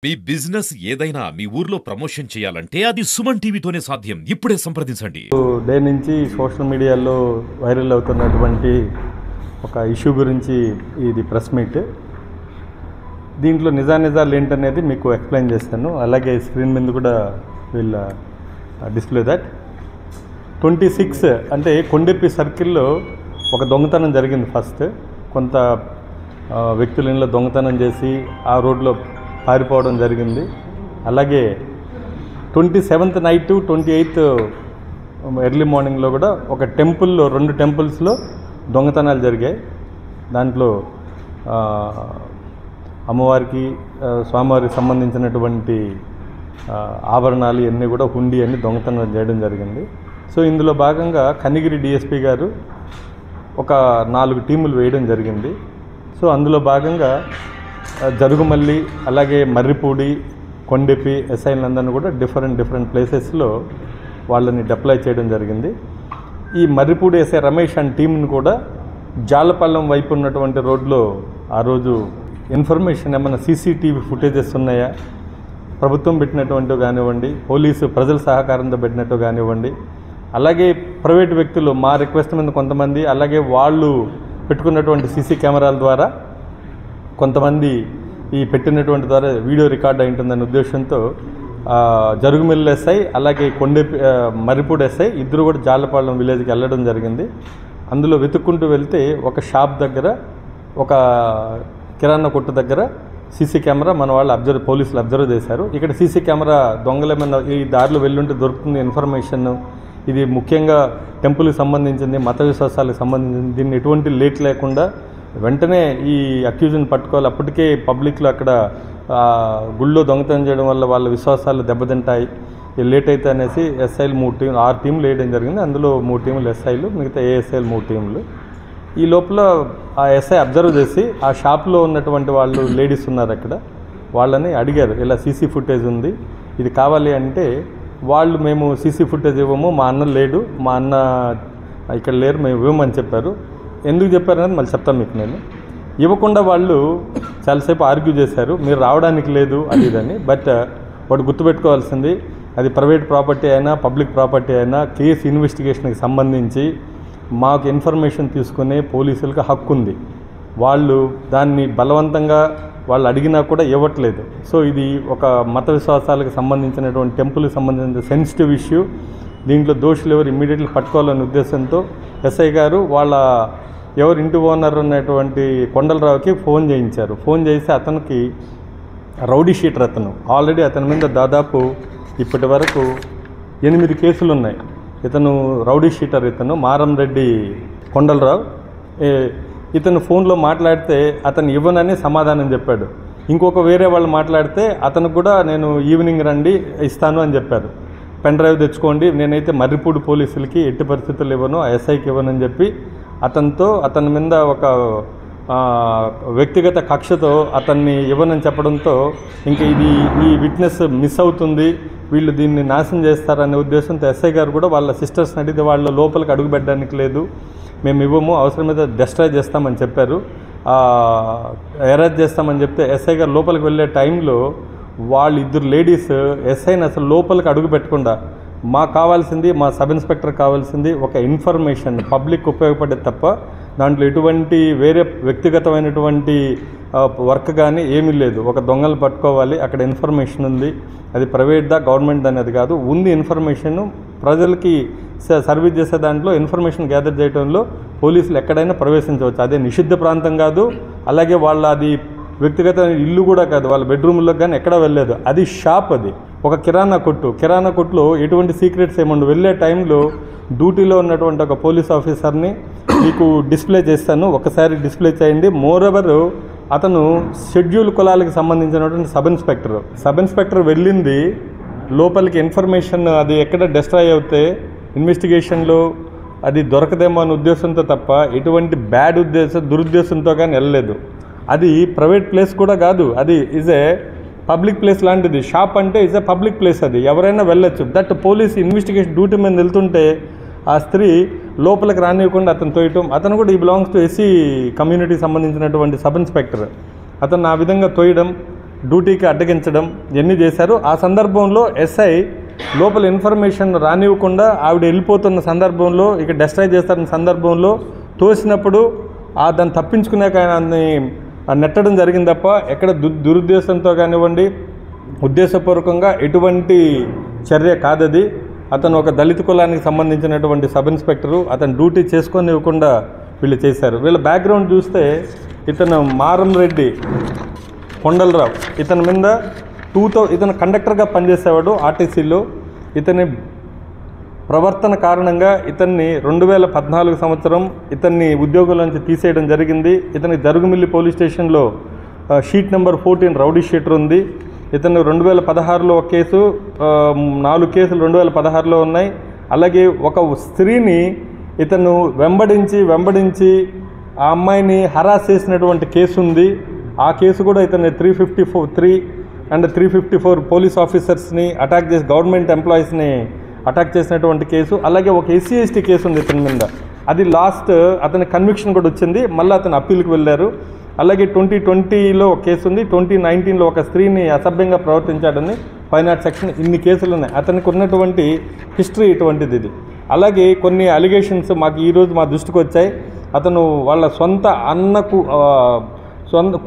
మీ business ఏదైనా మీ ఊర్లో promotion చేయాలంటే అది సుమన్ టీవీతోనే సాధ్యం. ఇప్పుడే సంప్రదించండి. డే నుంచి సోషల్ మీడియాలో వైరల్ అవుతున్నటువంటి ఒక ఇష్యూ గురించి ఇది ప్రెస్ మీట్. దీంట్లో నిజానిజాలు ఏంటనేది మీకు ఎక్స్ప్లెయిన్ చేస్తాను. అలాగే స్క్రీన్ మీద కూడా వీళ్ళ డిస్ప్లే దట్ 26 అంటే కొండెప్పి సర్కిల్లో ఒక దొంగతనం జరిగింది. ఫస్ట్ కొంత వ్యక్తుల ఇంట్లో దొంగతనం చేసి ఆ రోడ్లో పారిపోవడం జరిగింది. అలాగే 27th నైట్ 28th ఎర్లీ మార్నింగ్లో కూడా ఒక టెంపుల్లో 2 టెంపుల్స్లో దొంగతనాలు జరిగాయి. దాంట్లో అమ్మవారికి స్వామివారికి సంబంధించినటువంటి ఆభరణాలు ఇవన్నీ కూడా హుండీ అన్ని దొంగతనం చేయడం జరిగింది. సో ఇందులో భాగంగా కనిగిరి డిఎస్పీ గారు ఒక 4 టీములు వేయడం జరిగింది. సో అందులో భాగంగా జరుగుమల్లి అలాగే మర్రిపూడి కొండెప్పి ఎస్ఐలందరినీ కూడా డిఫరెంట్ ప్లేసెస్లో వాళ్ళని డిప్లాయ్ చేయడం జరిగింది. ఈ మర్రిపూడి ఎస్ఐ రమేష్ అండ్ టీంని కూడా జాలపల్లం వైపు ఉన్నటువంటి రోడ్లో ఆ రోజు ఇన్ఫర్మేషన్ ఏమైనా సీసీటీవీ ఫుటేజెస్ ఉన్నాయా, ప్రభుత్వం పెట్టినటువంటివి కానివ్వండి, పోలీసు ప్రజల సహకారంతో పెట్టినట్టు కానివ్వండి, అలాగే ప్రైవేట్ వ్యక్తులు మా రిక్వెస్ట్ మీద కొంతమంది, అలాగే వాళ్ళు పెట్టుకున్నటువంటి సీసీ కెమెరాల ద్వారా కొంతమంది ఈ పెట్టినటువంటి ద్వారా వీడియో రికార్డ్ అయి ఉంటుందనే ఉద్దేశంతో జరుగుమిల్లి ఎస్ఐ అలాగే మర్రిపూడి ఎస్ఐ ఇద్దరు కూడా జాలపాలెం విలేజ్కి వెళ్ళడం జరిగింది. అందులో వెతుక్కుంటూ వెళ్తే ఒక షాప్ దగ్గర, ఒక కిరాణా కొట్టు దగ్గర సీసీ కెమెరా మన వాళ్ళు పోలీసులు అబ్జర్వ్ చేశారు. ఇక్కడ సీసీ కెమెరా దొంగలేమన్నా ఈ దారిలో వెళ్ళుంటే దొరుకుతుంది ఇన్ఫర్మేషన్, ఇది ముఖ్యంగా టెంపుల్కి సంబంధించింది, మత విశ్వాసాలకు సంబంధించింది, దీన్ని ఎటువంటి లేట్ లేకుండా వెంటనే ఈ అక్యూజ్ని పట్టుకోవాలి. అప్పటికే పబ్లిక్లో అక్కడ గుళ్ళో దొంగతనం చేయడం వల్ల వాళ్ళ విశ్వాసాలు దెబ్బతింటాయి, లేట్ అయితే అనేసి ఎస్ఐలు 6 టీంలు వేయడం జరిగింది. అందులో 3 టీంలు ఎస్ఐలు, మిగతా ఏఎస్ఐలు 3 టీంలు. ఈ లోపల ఆ ఎస్ఐ అబ్జర్వ్ చేసి ఆ షాప్లో ఉన్నటువంటి వాళ్ళు లేడీస్ ఉన్నారు అక్కడ, వాళ్ళని అడిగారు ఇలా సీసీ ఫుటేజ్ ఉంది ఇది కావాలి అంటే వాళ్ళు మేము సీసీ ఫుటేజ్ ఇవ్వము, మా అన్న లేడు, మా అన్న ఇక్కడ లేరు, మేము ఇవ్వమని చెప్పారు. ఎందుకు చెప్పారనేది మళ్ళీ చెప్తాను మీకు. నేను ఇవ్వకుండా వాళ్ళు చాలాసేపు ఆర్గ్యూ చేశారు, మీరు రావడానికి లేదు అది ఇదని. బట్ వాడు గుర్తుపెట్టుకోవాల్సింది, అది ప్రైవేట్ ప్రాపర్టీ అయినా పబ్లిక్ ప్రాపర్టీ అయినా కేసు ఇన్వెస్టిగేషన్కి సంబంధించి మాకు ఇన్ఫర్మేషన్ తీసుకునే పోలీసులకు హక్కు ఉంది. వాళ్ళు దాన్ని బలవంతంగా వాళ్ళు అడిగినా కూడా ఇవ్వట్లేదు. సో ఇది ఒక మత విశ్వాసాలకు సంబంధించినటువంటి టెంపుల్కి సంబంధించిన సెన్సిటివ్ ఇష్యూ. దీంట్లో దోషులు ఎవరు ఇమ్మీడియట్లీ పట్టుకోవాలనే ఉద్దేశంతో ఎస్ఐ గారు వాళ్ళ ఎవరు ఇంటి ఓనర్ ఉన్నటువంటి కొండలరావుకి ఫోన్ చేయించారు. ఫోన్ చేసి అతనికి రౌడీ షీటర్, అతను ఆల్రెడీ అతని మీద దాదాపు ఇప్పటి వరకు 8 కేసులు ఉన్నాయి. ఇతను రౌడీ షీటర్, ఇతను మారంరెడ్డి కొండలరావు. ఇతను ఫోన్లో మాట్లాడితే అతను ఇవ్వనని సమాధానం చెప్పాడు. ఇంకొక వేరే వాళ్ళు మాట్లాడితే అతను కూడా నేను ఈవినింగ్ రండి ఇస్తాను అని చెప్పారు. పెన్ డ్రైవ్ తెచ్చుకోండి, నేనైతే మర్రిపూడి పోలీసులకి ఎట్టి పరిస్థితులు ఇవ్వను, ఆ ఎస్ఐకి ఇవ్వనని చెప్పి అతని మీద ఒక వ్యక్తిగత కక్షతో అతన్ని ఇవ్వనని చెప్పడంతో ఇంకా ఈ విట్నెస్ మిస్ అవుతుంది, వీళ్ళు దీన్ని నాశనం చేస్తారనే ఉద్దేశంతో ఎస్ఐ గారు కూడా వాళ్ళ సిస్టర్స్ని అడిగితే వాళ్ళ లోపలికి అడుగుపెట్టడానికి లేదు, మేము ఇవ్వము, అవసరమైతే డిస్ట్రాయ్ చేస్తామని చెప్పారు, అరెస్ట్ చేస్తామని చెప్తే ఎస్ఐ గారు లోపలికి వెళ్ళే టైంలో వాళ్ళు 2 లేడీస్ ఎస్ఐని అసలు లోపలికి అడుగు పెట్టకుండా మాకు కావాల్సింది, మా సబ్ ఇన్స్పెక్టర్ కావాల్సింది ఒక ఇన్ఫర్మేషన్, పబ్లిక్ ఉపయోగపడేది తప్ప దాంట్లో ఎటువంటి వేరే వ్యక్తిగతమైనటువంటి వర్క్ కానీ ఏమీ లేదు. ఒక దొంగలు పట్టుకోవాలి, అక్కడ ఇన్ఫర్మేషన్ ఉంది, అది ప్రైవేట్దా గవర్నమెంట్ అనేది కాదు, ఉంది ఇన్ఫర్మేషన్, ప్రజలకి సర్వీస్ చేసే దాంట్లో ఇన్ఫర్మేషన్ గ్యాదర్ చేయడంలో పోలీసులు ఎక్కడైనా ప్రవేశించవచ్చు. అదే నిషిద్ధ ప్రాంతం కాదు, అలాగే వాళ్ళ అది వ్యక్తిగత ఇల్లు కూడా కాదు, వాళ్ళ బెడ్రూమ్లో కానీ ఎక్కడ వెళ్ళలేదు, అది షాప్, అది ఒక కిరాణా కొట్టులో ఎటువంటి సీక్రెట్స్ ఏముండవు. వెళ్ళే టైంలో డ్యూటీలో ఉన్నటువంటి ఒక పోలీస్ ఆఫీసర్ని మీకు డిస్ప్లే చేస్తాను, ఒకసారి డిస్ప్లే చేయండి. మోరోవర్ అతను షెడ్యూల్ కులాలకు సంబంధించినటువంటి సబ్ ఇన్స్పెక్టర్ వెళ్ళింది లోపలికి ఇన్ఫర్మేషన్ అది ఎక్కడ డిస్ట్రాయ్ అవుతే ఇన్వెస్టిగేషన్లో అది దొరకదేమో అనే ఉద్దేశంతో తప్ప ఎటువంటి దురుద్దేశంతో కానీ వెళ్ళలేదు. అది ప్రైవేట్ ప్లేస్ కూడా కాదు, అది ఈజ్ ఏ పబ్లిక్ ప్లేస్ లాంటిది. షాప్ అంటే ఈజ్ ఏ పబ్లిక్ ప్లేస్, అది ఎవరైనా వెళ్ళొచ్చు. దట్ పోలీస్ ఇన్వెస్టిగేషన్ డ్యూటీ మీద వెళ్తుంటే ఆ స్త్రీ లోపలికి రానివ్వకుండా అతను తోయటం, అతను కూడా ఈ బిలాంగ్స్ టు ఎస్సీ కమ్యూనిటీకి సంబంధించినటువంటి సబ్ ఇన్స్పెక్టర్, అతను ఆ విధంగా తోయడం, డ్యూటీకి అడ్డగించడం ఇవన్నీ చేశారు. ఆ సందర్భంలో ఎస్ఐ లోపల ఇన్ఫర్మేషన్ రానివ్వకుండా ఆవిడ వెళ్ళిపోతున్న సందర్భంలో ఇక డిస్ట్రాయ్ చేస్తున్న సందర్భంలో తోసినప్పుడు దాన్ని తప్పించుకునే ఆయన్ని నెట్టడం జరిగింది తప్ప ఎక్కడ దురుద్దేశంతో కానివ్వండి ఉద్దేశపూర్వకంగా ఎటువంటి చర్య కాదది. అతను ఒక దళిత కులానికి సంబంధించినటువంటి సబ్ ఇన్స్పెక్టరు, అతను డ్యూటీ చేసుకొని ఇవ్వకుండా వీళ్ళు చేశారు. వీళ్ళ బ్యాక్గ్రౌండ్ చూస్తే ఇతను మారంరెడ్డి కొండలరావు, ఇతని మీద ఇతను కండక్టర్గా పనిచేసేవాడు ఆర్టీసీలో. ఇతని ప్రవర్తన కారణంగా ఇతన్ని 2014 సంవత్సరం ఇతన్ని ఉద్యోగం నుంచి తీసేయడం జరిగింది. ఇతనికి జరుగుమిల్లి పోలీస్ స్టేషన్లో షీట్ నెంబర్ 14 రౌడీ షీటర్ ఉంది. ఇతను 2016లో ఒక కేసు, 4 కేసులు 2016లో ఉన్నాయి. అలాగే ఒక స్త్రీని ఇతను వెంబడించి ఆ అమ్మాయిని హరాస్ చేసినటువంటి కేసు ఉంది. ఆ కేసు కూడా ఇతను 354 అండ్ 354 పోలీస్ ఆఫీసర్స్ని అటాక్ చేసి గవర్నమెంట్ ఎంప్లాయీస్ని అటాక్ చేసినటువంటి కేసు. అలాగే ఒక SC/ST కేసు ఉంది ఇతని మీద. అది లాస్ట్ అతని కన్విక్షన్ కూడా వచ్చింది. మళ్ళీ అతను అప్పీల్కి వెళ్ళారు. అలాగే 2020లో ఒక కేసు ఉంది. 2019లో ఒక స్త్రీని అసభ్యంగా ప్రవర్తించాడని 5 సెక్షన్. ఇన్ని కేసులు ఉన్నాయి. అతనికి ఉన్నటువంటి హిస్టరీ ఇటువంటిది ఇది. అలాగే కొన్ని అలిగేషన్స్ మాకు ఈరోజు మా దృష్టికి వచ్చాయి. అతను వాళ్ళ సొంత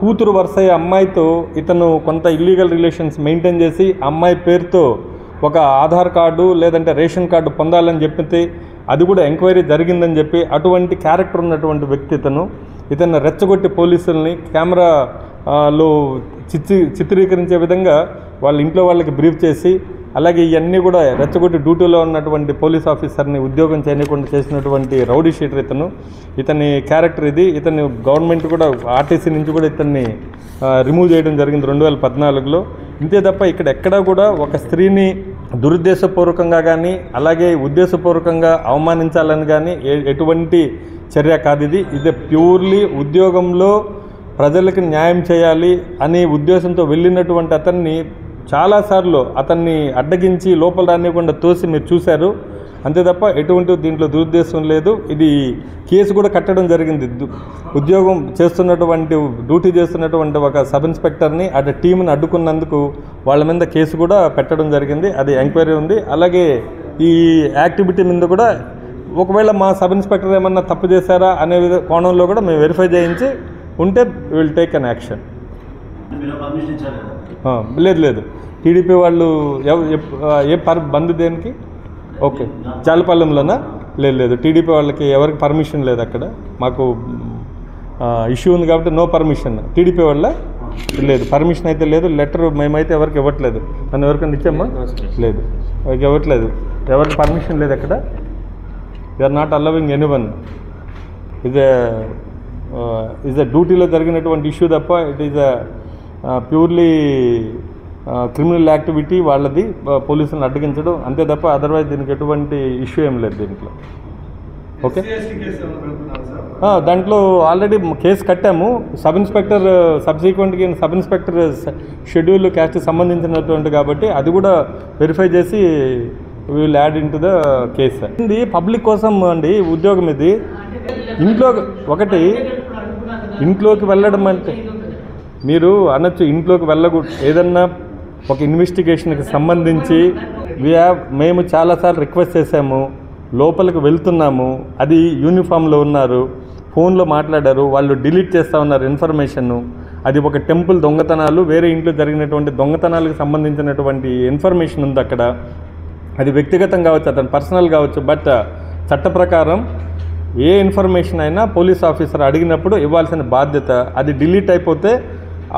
కూతురు వరుసయ్య అమ్మాయితో ఇతను కొంత ఇల్లీగల్ రిలేషన్స్ మెయింటైన్ చేసి అమ్మాయి పేరుతో ఒక ఆధార్ కార్డు లేదంటే రేషన్ కార్డు పొందాలని చెప్పితే అది కూడా ఎంక్వైరీ జరిగిందని చెప్పి అటువంటి క్యారెక్టర్ ఉన్నటువంటి వ్యక్తి ఇతను రెచ్చగొట్టి పోలీసుల్ని కెమెరాలో చిత్రీకరించే విధంగా వాళ్ళ ఇంట్లో వాళ్ళకి బ్రీఫ్ చేసి అలాగే ఇవన్నీ కూడా రెచ్చగొట్టి డ్యూటీలో ఉన్నటువంటి పోలీస్ ఆఫీసర్ని ఉద్యోగం చేయకుండా చేసినటువంటి రౌడీ షీటర్ ఇతని క్యారెక్టర్ ఇది. ఇతన్ని గవర్నమెంట్ కూడా ఆర్టీసీ నుంచి కూడా ఇతన్ని రిమూవ్ చేయడం జరిగింది 2014లో. ఇంతే తప్ప ఇక్కడ ఎక్కడా కూడా ఒక స్త్రీని దురుద్దేశపూర్వకంగా కానీ అలాగే ఉద్దేశపూర్వకంగా అవమానించాలని కానీ ఎటువంటి చర్య కాదు ఇది. ఇది ప్యూర్లీ ఉద్యోగంలో ప్రజలకు న్యాయం చేయాలి అనే ఉద్దేశంతో వెళ్ళినటువంటి అతన్ని చాలాసార్లు అతన్ని అడ్డగించి లోపల రానివ్వకుండా తోసి మీరు చూశారు. అంతే తప్ప ఎటువంటి దీంట్లో దురుద్దేశం లేదు. ఇది కేసు కూడా కట్టడం జరిగింది. ఉద్యోగం చేస్తున్నటువంటి డ్యూటీ చేస్తున్నటువంటి ఒక సబ్ ఇన్స్పెక్టర్ని అటు టీంని అడ్డుకున్నందుకు వాళ్ళ మీద కేసు కూడా పెట్టడం జరిగింది. అది ఎంక్వైరీ ఉంది. అలాగే ఈ యాక్టివిటీ మీద కూడా ఒకవేళ మా సబ్ ఇన్స్పెక్టర్ ఏమన్నా తప్పు చేశారా అనే కోణంలో కూడా మేము వెరిఫై చేయించి ఉంటే విల్ టేక్ అన్ యాక్షన్. లేదు టీడీపీ వాళ్ళు బంద్ దేనికి? ఓకే, చాలపల్లెంలోనా? లేదు టీడీపీ వాళ్ళకి ఎవరికి పర్మిషన్ లేదు అక్కడ. మాకు ఇష్యూ ఉంది కాబట్టి నో పర్మిషన్. టీడీపీ వాళ్ళ లేదు, పర్మిషన్ అయితే లేదు. లెటర్ మేమైతే ఎవరికి ఇవ్వట్లేదు. నన్ను ఎవరికైనా ఇచ్చామా? లేదు, ఎవరికి ఇవ్వట్లేదు. ఎవరికి పర్మిషన్ లేదు అక్కడ. They are not allowing anyone. Is డ్యూటీలో జరిగినటువంటి ఇష్యూ తప్ప it is purely criminal activity వాళ్ళది, పోలీసులను అడ్డగించడం అంతే తప్ప అదర్వైజ్ దీనికి ఎటువంటి ఇష్యూ ఏం లేదు దీంట్లో. ఓకే, దాంట్లో ఆల్రెడీ కేసు కట్టాము. సబ్ ఇన్స్పెక్టర్ సబ్సిక్వెంట్గా సబ్ ఇన్స్పెక్టర్ షెడ్యూల్ క్యాస్ట్కి సంబంధించినటువంటి కాబట్టి అది కూడా వెరిఫై చేసి will add in to the case. ఇది పబ్లిక్ కోసం అండి ఉద్యోగం. ఇది ఇంట్లోకి వెళ్ళడం అంటే మీరు అనొచ్చు ఇంట్లోకి వెళ్ళకూడదు. ఏదన్నా ఒక ఇన్వెస్టిగేషన్కి సంబంధించి మేము చాలాసార్లు రిక్వెస్ట్ చేశాము, లోపలికి వెళ్తున్నాము, అది యూనిఫామ్లో ఉన్నారు, ఫోన్లో మాట్లాడారు, వాళ్ళు డిలీట్ చేస్తూ ఉన్నారు ఇన్ఫర్మేషన్ను. అది ఒక టెంపుల్ దొంగతనాలు, వేరే ఇంట్లో జరిగినటువంటి దొంగతనాలకు సంబంధించినటువంటి ఇన్ఫర్మేషన్ ఉంది అక్కడ. అది వ్యక్తిగతం కావచ్చు, అతను పర్సనల్ కావచ్చు. బట్ చట్ట ప్రకారం ఏ ఇన్ఫర్మేషన్ అయినా పోలీస్ ఆఫీసర్ అడిగినప్పుడు ఇవ్వాల్సిన బాధ్యత. అది డిలీట్ అయిపోతే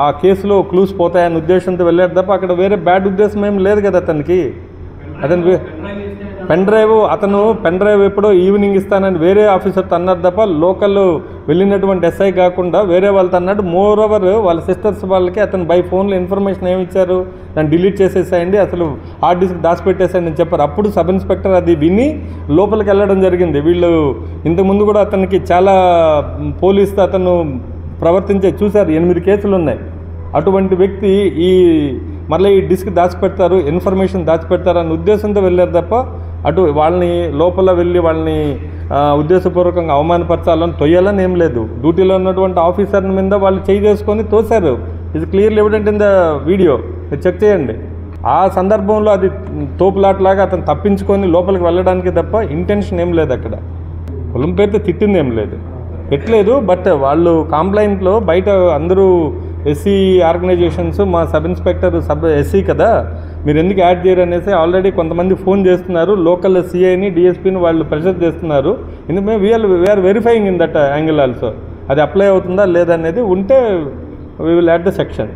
ఆ కేసులో క్లూస్ పోతాయనే ఉద్దేశంతో వెళ్ళాడు తప్ప అక్కడ వేరే బ్యాడ్ ఉద్దేశం ఏం లేదు కదా అతనికి. పెన్ డ్రైవ్ ఎప్పుడో ఈవినింగ్ ఇస్తానని వేరే ఆఫీసర్తో అన్నారు తప్ప లోకల్ వెళ్ళినటువంటి ఎస్ఐ కాకుండా వేరే వాళ్ళతో అన్నాడు. మోర్ ఓవర్ వాళ్ళ సిస్టర్స్ వాళ్ళకి అతను బై ఫోన్లో ఇన్ఫర్మేషన్ ఏమి ఇచ్చారు, దాన్ని డిలీట్ చేసేసాయండి, అసలు హార్డ్ డిస్క్ దాచిపెట్టేసాయండి అని చెప్పారు. అప్పుడు సబ్ ఇన్స్పెక్టర్ అది విని లోపలికి వెళ్ళడం జరిగింది. వీళ్ళు ఇంతకుముందు కూడా అతనికి చాలా పోలీసుతో అతను ప్రవర్తించే చూశారు. 8 కేసులు ఉన్నాయి. అటువంటి వ్యక్తి మళ్ళీ ఈ డిస్క్ దాచిపెడతారు, ఇన్ఫర్మేషన్ దాచిపెడతారు అనే ఉద్దేశంతో వెళ్ళారు తప్ప వాళ్ళని లోపల వెళ్ళి వాళ్ళని ఉద్దేశపూర్వకంగా అవమానపరచాలని తొయ్యాలని ఏం లేదు. డ్యూటీలో ఉన్నటువంటి ఆఫీసర్ని మీద వాళ్ళు చేయి చేసుకొని తోశారు. ఇది clearly evident in the video, మీరు చెక్ చేయండి. ఆ సందర్భంలో అది తోపులాట్లాగా అతను తప్పించుకొని లోపలికి వెళ్ళడానికి తప్ప ఇంటెన్షన్ ఏం లేదు అక్కడ. కులం పేరుతో తిట్టింది ఏం లేదు, పెట్టలేదు. బట్ వాళ్ళు కంప్లైంట్లో బయట అందరూ ఎస్సీ ఆర్గనైజేషన్స్, మా సబ్ ఇన్స్పెక్టర్ ఎస్సీ కదా, మీరు ఎందుకు యాడ్ చేయరు అనేసి ఆల్రెడీ కొంతమంది ఫోన్ చేస్తున్నారు. లోకల్ సిఐని డిఎస్పీని వాళ్ళు ప్రెషర్ చేస్తున్నారు. ఎందుకంటే we are verifying in that angle also. అది అప్లై అవుతుందా లేదనేది ఉంటే we will add the section.